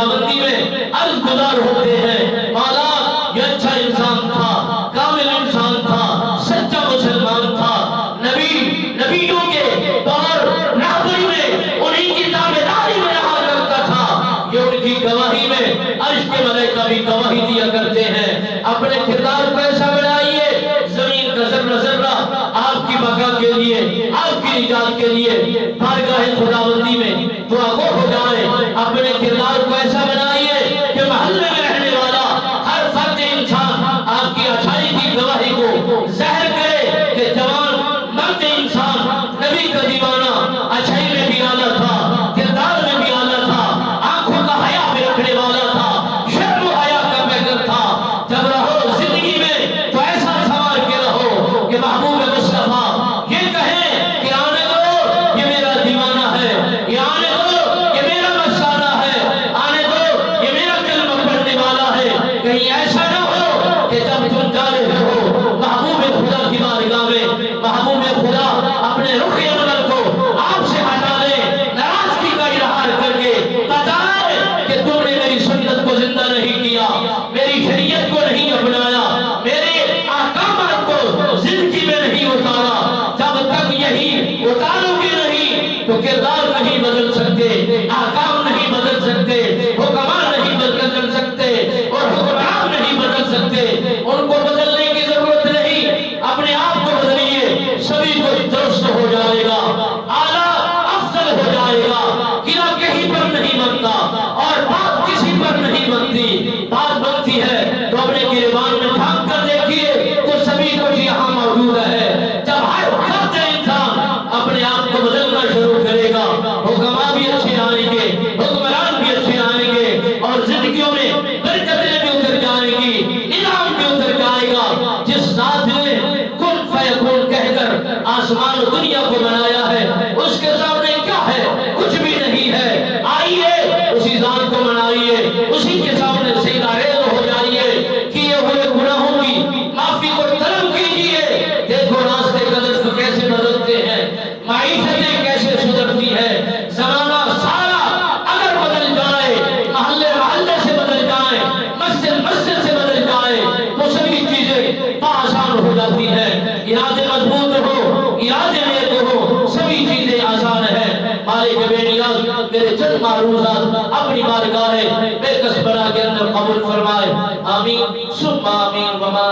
خداوندی میں عرض گزار ہوتے ہیں مولا یہ اچھا انسان تھا، کامل انسان تھا، سچا مسلمان تھا، نبیوں کے دور رہبری میں انہی کی تابعداری میں رہا کرتا تھا، یہ ان کی گواہی میں عرش کے ملائکہ بھی گواہی دیا کرتے ہیں۔ اپنے کردار کو ایسا بنائیے زمین کا ذرہ ذرہ آپ کی بقا کے لیے، آپ کی نجات کے لیے بارگاہ خداوندی میں دعا گو ہو جائے۔ اپنے کردار کو ایسا بنائیے کہ محلے میں رہنے والا ہر فرد انسان آپ کی اچھائی کی گواہی کو ظاہر کرے کہ جوان مرد انسان نبی کا دیوانہ اچھائی میں بھی آلہ تھا، کردار میں بھی آلہ تھا، آنکھوں کا حیا بھی رکھنے والا تھا، شرم و حیا کا پیکر تھا۔ جب رہو زندگی میں تو ایسا سوار کے رہو کہ محبوب مصطفیٰ یہ کہیں کہ آنے دو یہ میرا دیوانہ ہے، یہ آنے دو یہ میرا مستانہ ہے، آنے دو یہ میرا کلمہ پڑھنے والا ہے۔ کہیں ایسا نہ ہو کہ جب تم جا رہے ہو محبوب خدا کی بارگاہ میں محبوب خدا اپنے رخ انور کو آپ سے ہٹا لے، ناراضگی کا اظہار کر کے بتائے کہ تم نے میری سنت کو زندہ نہیں کیا، میری شریعت کو نہیں اپنایا، میرے احکامات کو زندگی میں نہیں اتارا۔ جب تک یہی اتارو گے نہیں تو کردار نہیں بدل سکتے، احکام نہیں بدل سکتے، حکمان نہیں بدل سکتے اور حکمران نہیں بدل سکتے۔ ان کو بدلنے کی ضرورت نہیں، اپنے آپ کو بدلیے، سبھی کچھ درست ہو جائے گا، اعلیٰ افضل ہو جائے گا۔ گرا کہیں پر نہیں بنتا اور بات کسی پر نہیں بنتی، بات بنتی ہے تو اپنے گریبان میں جھانک کر دیکھیے تو سبھی کچھ یہاں موجود ہے۔ جب ہر فرد انسان اپنے آپ کو بدلنا شروع کرے گا، حکماں بھی اچھے آئیں گے، حکمران بھی اچھے آئیں گے اور زندگیوں میں برکتیں بھی اتر جائیں گی، نظام بھی اتر جائے گا۔ جس ذات نے کن فیکون کہہ کر آسمان و دنیا کو بنایا ہے اس کے سامنے کیا ہے؟ کچھ بھی نہیں ہے۔ آئیے اسی ذات کو منائیے، اسی کے سامنے سجدہ ریز ہو جائیے، کیے ہوئے گناہوں کی معافی کو طلب کیجئے۔ دیکھو راستے قدر کو کیسے بدلتے ہیں، معیشتیں کیسے سدھرتی ہے، زمانہ سارا اگر بدل جائے، محلے محلے سے بدل جائے، مسجد مسجد سے بدل جائے تو سبھی چیزیں آسان ہو جاتی ہیں۔ ارادے مضبوط ہو، ارادے نیک ہو، سبھی چیزیں آسان ہیں۔ مالک بے نیاز میرے چند معروضات اپنی بارگاہ بے کس بنا کے اندر قبول فرمائے، آمین ثم آمین وما